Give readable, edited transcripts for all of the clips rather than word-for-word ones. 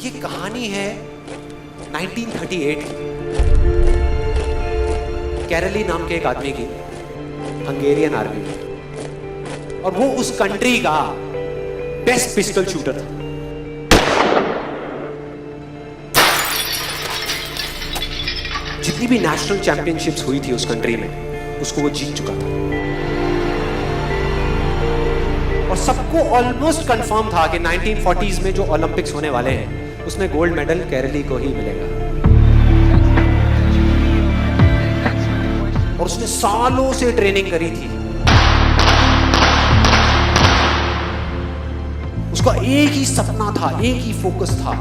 ये कहानी है 1938 कैरली नाम के एक आदमी की, हंगेरियन आर्मी में, और वो उस कंट्री का बेस्ट पिस्टल शूटर था। जितनी भी नेशनल चैंपियनशिप्स हुई थी उस कंट्री में, उसको वो जीत चुका था। और सबको ऑलमोस्ट कंफर्म था कि 1940s में जो ओलंपिक्स होने वाले हैं उसमें गोल्ड मेडल केरली को ही मिलेगा। और उसने सालों से ट्रेनिंग करी थी। उसका एक ही सपना था, एक ही फोकस था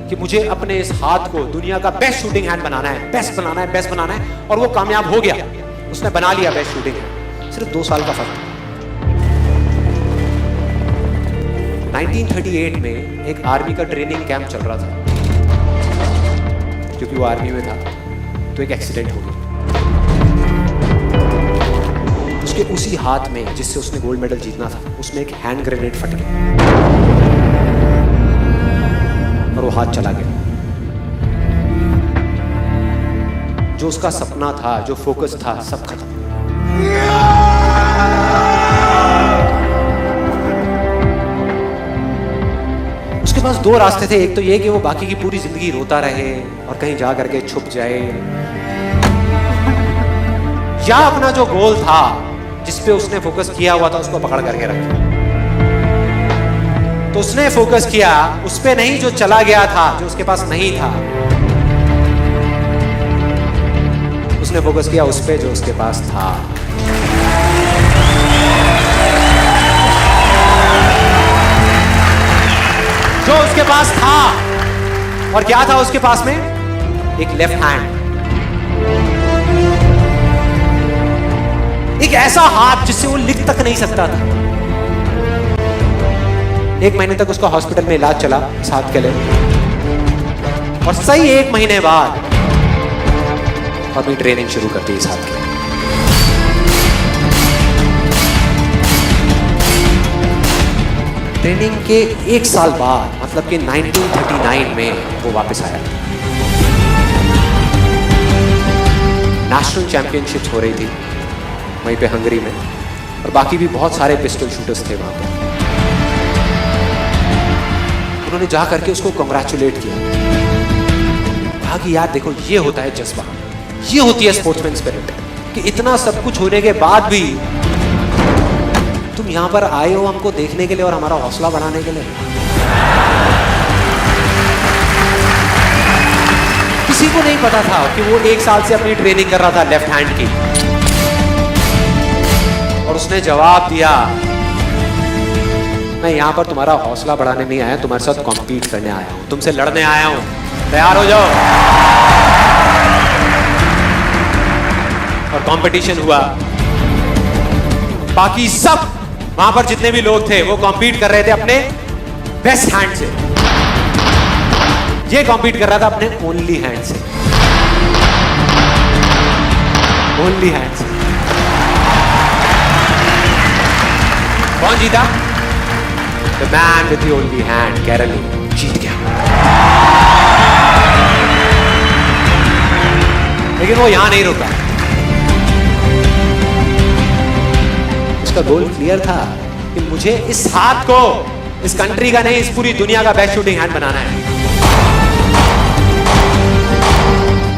कि मुझे अपने इस हाथ को दुनिया का बेस्ट शूटिंग हैंड बनाना है, बेस्ट बनाना है, बेस्ट बनाना है। और वो कामयाब हो गया, उसने बना लिया बेस्ट शूटिंग हैंड। सिर्फ 2 साल का फर्क था। 1938 में एक आर्मी का ट्रेनिंग कैंप चल रहा था, क्योंकि वो आर्मी में था, तो एक एक्सीडेंट हो गया। उसके उसी हाथ में जिससे उसने गोल्ड मेडल जीतना था, उसमें एक हैंड ग्रेनेड फट गया और वो हाथ चला गया। जो उसका सपना था, जो फोकस था, सब खत्म। उसके पास 2 रास्ते थे। एक तो ये कि वो बाकी की पूरी जिंदगी रोता रहे और कहीं जा करके छुप जाए, या अपना जो गोल था जिस पे उसने फोकस किया हुआ था उसको पकड़ करके रखे। तो उसने फोकस किया उस पे नहीं जो चला गया था, जो उसके पास नहीं था। उसने फोकस किया उस पे जो उसके पास था। जो उसके पास था। और क्या था उसके पास में? एक लेफ्ट हैंड, एक ऐसा हाथ जिससे वो लिख तक नहीं सकता था। 1 महीने तक उसका हॉस्पिटल में इलाज चला इस हाथ के लिए, और सही 1 महीने बाद अपनी ट्रेनिंग शुरू करती इस हाथ के। ट्रेनिंग के 1 साल बाद, मतलब कि 1939 में वो वापस आया। नेशनल चैंपियनशिप्स हो रही थी वहीं पे हंगरी में, और बाकी भी बहुत सारे पिस्टल शूटर्स थे वहां पे। उन्होंने जा करके उसको कांग्रेचुलेट किया, कहा कि यार देखो, ये होता है जज्बा, ये होती है स्पोर्ट्समैन स्पिरिट, कि इतना सब कुछ होने के बाद भी तुम यहां पर आए हो हमको देखने के लिए और हमारा हौसला बढ़ाने के लिए। किसी को नहीं पता था कि वो 1 साल से अपनी ट्रेनिंग कर रहा था लेफ्ट हैंड की। और उसने जवाब दिया, मैं यहां पर तुम्हारा हौसला बढ़ाने नहीं आया, तुम्हारे साथ कॉम्पीट करने आया हूं, तुमसे लड़ने आया हूं, तैयार हो जाओ। और कंपटीशन हुआ। बाकी सब वहां पर जितने भी लोग थे वो कॉम्पीट कर रहे थे अपने बेस्ट हैंड से। ये कॉम्पीट कर रहा था अपने ओनली हैंड से, ओनली हैंड से। कौन जीता? The man with the only hand, केरली, जीत गया। लेकिन वो यहां नहीं रुका। उसका गोल क्लियर था कि मुझे इस हाथ को इस कंट्री का नहीं, इस पूरी दुनिया का बेस्ट शूटिंग हैंड बनाना है।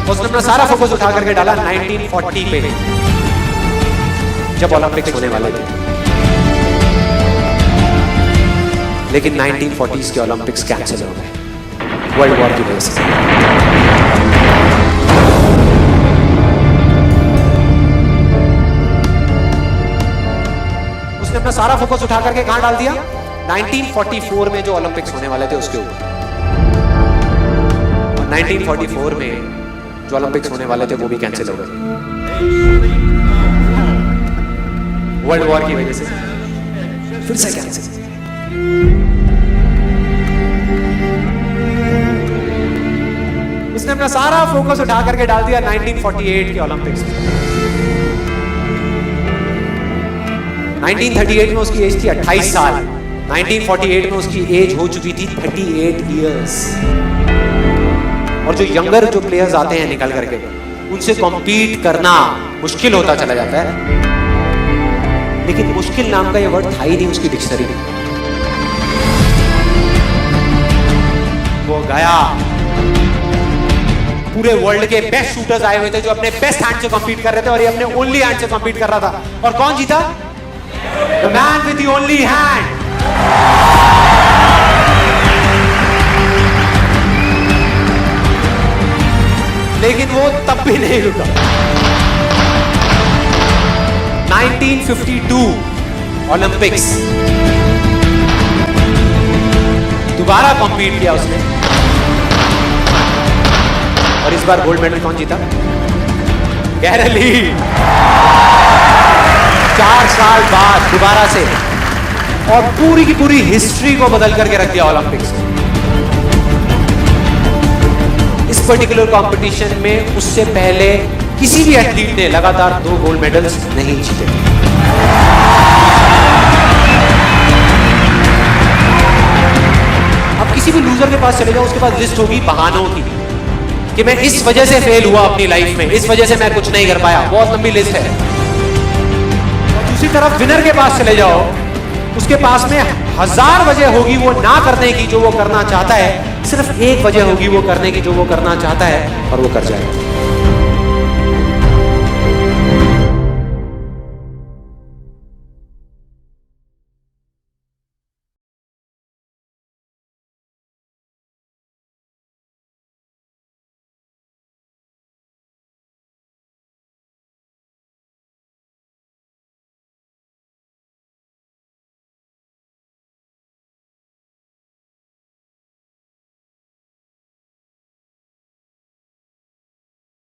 उसने अपना सारा फोकस उठा करके डाला 1940 पे, जब ओलंपिक्स होने वाले थे। लेकिन 1940s के ओलंपिक्स कैंसिल हो गए वर्ल्ड वॉर की वजह से। उसने अपना सारा फोकस उठा करके कहां डाल दिया? 1944 में जो ओलंपिक्स होने वाले थे उसके ऊपर। और 1944 में जो ओलंपिक्स होने वाले थे वो भी कैंसिल हो गए वर्ल्ड वॉर की वजह से। फिर से कैंसिल। उसने अपना सारा फोकस उठा करके डाल दिया 1948 के ओलंपिक्स में। 1938 में उसकी एज थी 28 साल, 1948 में उसकी एज हो चुकी थी 38 इयर्स। और जो यंगर जो प्लेयर्स आते हैं निकल करके, उनसे कॉम्पीट करना मुश्किल होता चला जाता है। लेकिन मुश्किल नाम का ये वर्ड था ही नहीं उसकी डिक्शनरी में। वो गया, पूरे वर्ल्ड के बेस्ट शूटर्स आए हुए थे जो अपने बेस्ट हैंड से कॉम्पीट कर रहे थे, और ये अपने ओनली हैंड से कॉम्पीट कर रहा था। और कौन जीता? The man with the only hand. लेकिन वो तब भी नहीं रुका। 1952 ओलंपिक्स, दोबारा कॉम्पीट किया उसने, और इस बार गोल्ड मेडल कौन जीता? गैरल ली। 4 साल बाद दोबारा से, और पूरी की पूरी हिस्ट्री को बदल करके रख दिया ओलंपिक्स। इस पर्टिकुलर कंपटीशन में उससे पहले किसी भी एथलीट ने लगातार 2 गोल्ड मेडल्स नहीं जीते। अब किसी भी लूजर के पास चले जाओ, उसके पास लिस्ट होगी बहानों की कि मैं इस वजह से फेल हुआ अपनी लाइफ में, इस वजह से मैं कुछ नहीं कर पाया। बहुत लंबी लिस्ट है। और दूसरी तरफ विनर के पास चले जाओ, उसके पास में 1000 वजह होगी वो ना करने की जो वो करना चाहता है, सिर्फ एक वजह होगी वो करने की जो वो करना चाहता है, और वो कर जाएगा।